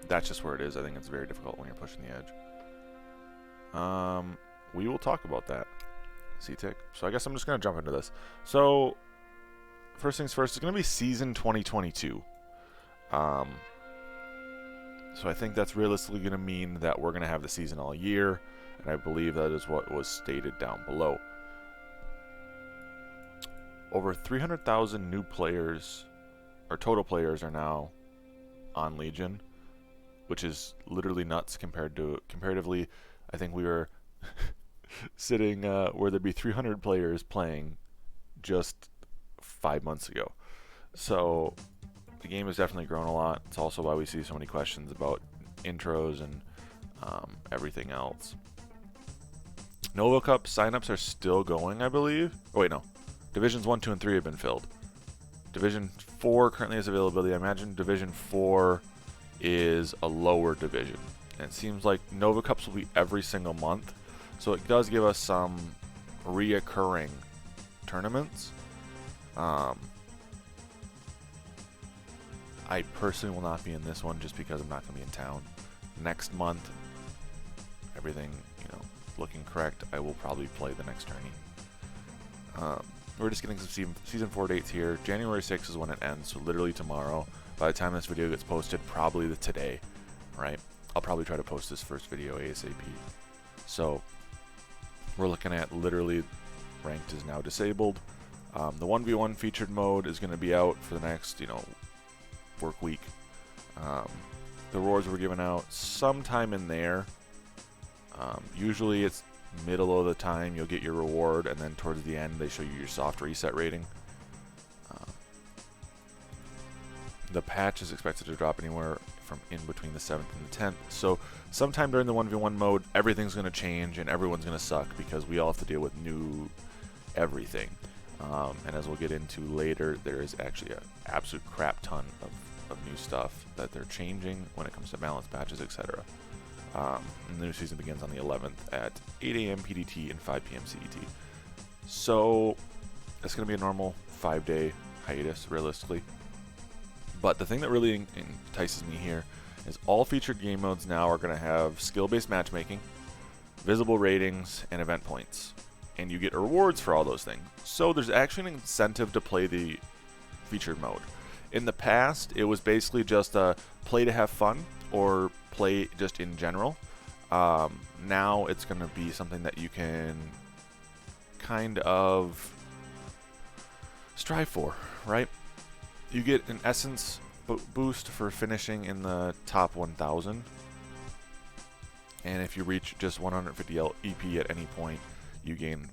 that's just where it is. I think it's very difficult when you're pushing the edge. We will talk about that. C-Tick. So I guess I'm just going to jump into this. So, first things first, it's going to be season 2022. So I think that's realistically going to mean that we're going to have the season all year, and I believe that is what was stated down below. Over 300,000 new players, or total players, are now on Legion, which is literally nuts comparatively. I think we were sitting where there'd be 300 players playing just 5 months ago. So the game has definitely grown a lot. It's also why we see so many questions about intros and everything else. Nova Cup signups are still going, I believe. Oh wait, no. Divisions 1, 2, and 3 have been filled. Division 4 currently has availability. I imagine Division 4 is a lower division. And it seems like Nova Cups will be every single month. So it does give us some reoccurring tournaments. I personally will not be in this one just because I'm not going to be in town. Next month, everything, looking correct, I will probably play the next tourney. We're just getting some season 4 dates here. January 6th is when it ends, so literally tomorrow. By the time this video gets posted, probably today, right? I'll probably try to post this first video ASAP. So we're looking at literally ranked is now disabled. The 1v1 featured mode is going to be out for the next, work week. The rewards were given out sometime in there. Usually it's middle of the time you'll get your reward, and then towards the end they show you your soft reset rating. The patch is expected to drop anywhere from in between the 7th and the 10th. So sometime during the 1v1 mode, everything's going to change and everyone's going to suck because we all have to deal with new everything. And as we'll get into later, there is actually an absolute crap ton of new stuff that they're changing when it comes to balance patches, etc. And the new season begins on the 11th at 8 a.m. PDT and 5 p.m. CET. So it's going to be a normal 5-day hiatus, realistically. But the thing that really entices me here is all featured game modes now are going to have skill-based matchmaking, visible ratings, and event points. And you get rewards for all those things. So there's actually an incentive to play the featured mode. In the past, it was basically just a play to have fun or play just in general. Now it's going to be something that you can kind of strive for, right? You get an essence boost for finishing in the top 1,000. And if you reach just 150 EP at any point, you gain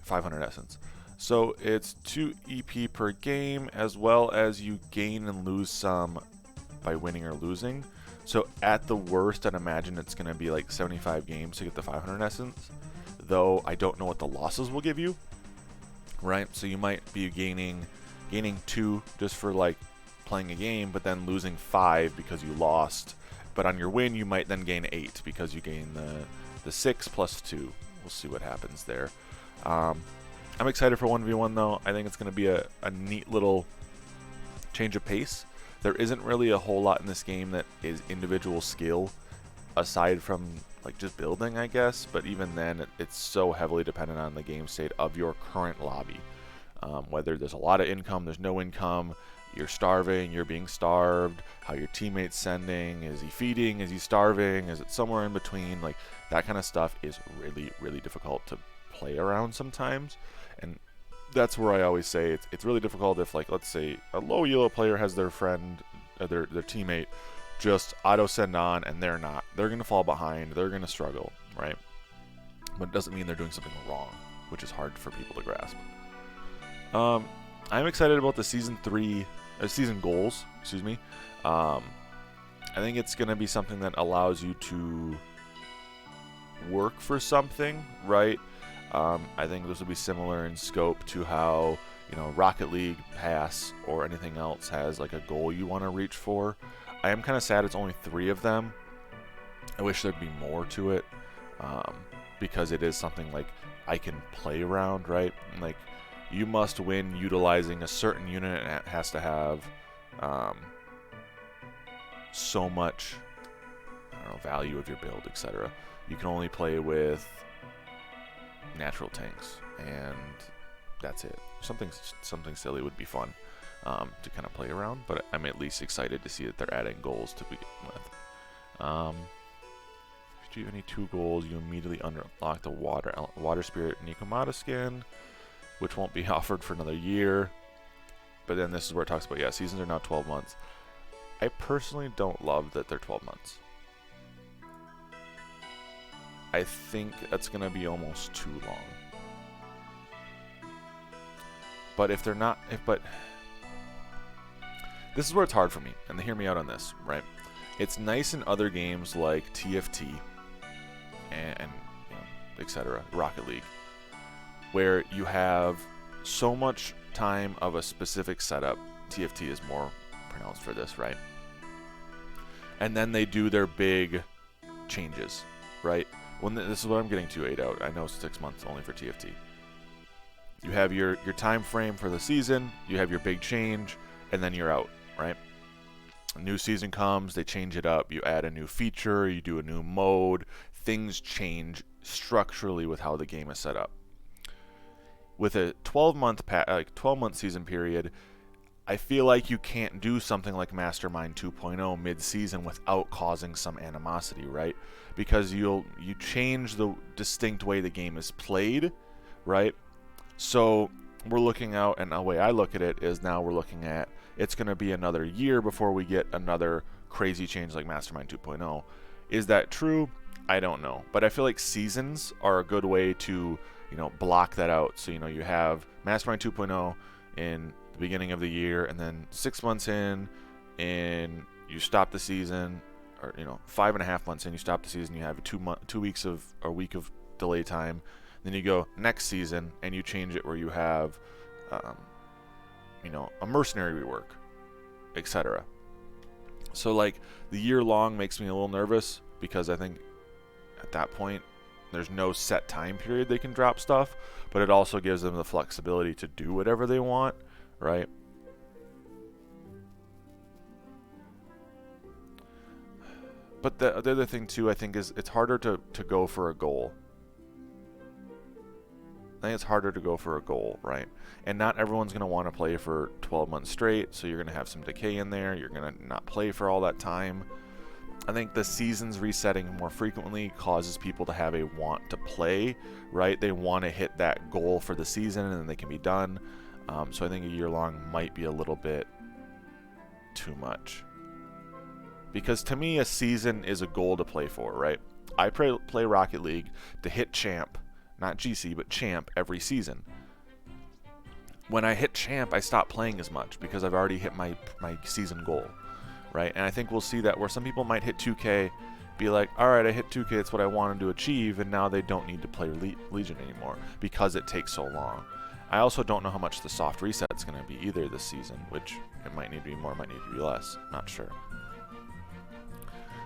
500 essence. So it's 2 EP per game, as well as you gain and lose some by winning or losing. So at the worst, I'd imagine it's going to be like 75 games to get the 500 essence, though I don't know what the losses will give you, right? So you might be gaining 2 just for like playing a game, but then losing 5 because you lost. But on your win, you might then gain 8 because you gain the 6 plus 2. We'll see what happens there. I'm excited for 1v1 though. I think it's going to be a neat little change of pace. There isn't really a whole lot in this game that is individual skill, aside from like just building, I guess. But even then, it's so heavily dependent on the game state of your current lobby. Whether there's a lot of income, there's no income, you're starving, you're being starved, how your teammate's sending, is he feeding, is he starving, is it somewhere in between? Like that kind of stuff is really, really difficult to play around sometimes. And that's where I always say it's really difficult if, like, let's say a low yellow player has their friend, their teammate just auto send on and they're not. They're going to fall behind, they're going to struggle, right? But it doesn't mean they're doing something wrong, which is hard for people to grasp. I'm excited about the season goals, excuse me. I think it's going to be something that allows you to work for something, right? I think this will be similar in scope to how, Rocket League, Pass, or anything else has like a goal you want to reach for. I am kind of sad it's only 3 of them. I wish there'd be more to it, because it is something like I can play around, right? Like, you must win utilizing a certain unit, and it has to have so much don't know, value of your build, etc. You can only play with natural tanks, and that's it. Something silly would be fun to kind of play around, but I'm at least excited to see that they're adding goals to begin with. If you do any 2 goals, you immediately unlock the Water Spirit Nikomata skin, which won't be offered for another year. But then this is where it talks about, yeah, seasons are now 12 months. I personally don't love that they're 12 months. I think that's going to be almost too long. But if they're not, but this is where it's hard for me, and hear me out on this, right? It's nice in other games like TFT and you know, etc., Rocket League, where you have so much time of a specific setup. TFT is more pronounced for this, right? And then they do their big changes, right? This is what I'm getting to 8 out. I know 6 months only for TFT. You have your time frame for the season, you have your big change, and then you're out, right? A new season comes, they change it up, you add a new feature, you do a new mode, things change structurally with how the game is set up. With a 12-month season period, I feel like you can't do something like Mastermind 2.0 mid-season without causing some animosity, right? Because you change the distinct way the game is played, right? So we're looking out, and the way I look at it is now we're looking at it's going to be another year before we get another crazy change like Mastermind 2.0. Is that true? I don't know. But I feel like seasons are a good way to, you know, block that out. So, you know, you have Mastermind 2.0 in the beginning of the year, and then 6 months in, and you stop the season, or, you know, 5.5 months in, you stop the season, you have a week of delay time. Then you go next season and you change it where you have, you know, a mercenary rework, etc. So like the year long makes me a little nervous because I think at that point there's no set time period they can drop stuff, but it also gives them the flexibility to do whatever they want, right? But the other thing too, I think, is it's harder to go for a goal. I think it's harder to go for a goal, right? And not everyone's going to want to play for 12 months straight, so you're going to have some decay in there. You're going to not play for all that time. I think the seasons resetting more frequently causes people to have a want to play, right? They want to hit that goal for the season, and then they can be done. So I think a year long might be a little bit too much. Because to me, a season is a goal to play for, right? I play Rocket League to hit champ, not GC, but champ every season. When I hit champ, I stop playing as much because I've already hit my season goal, right? And I think we'll see that where some people might hit 2K, be like, all right, I hit 2K, it's what I wanted to achieve, and now they don't need to play Legion anymore because it takes so long. I also don't know how much the soft reset's going to be either this season, which it might need to be more, might need to be less, not sure.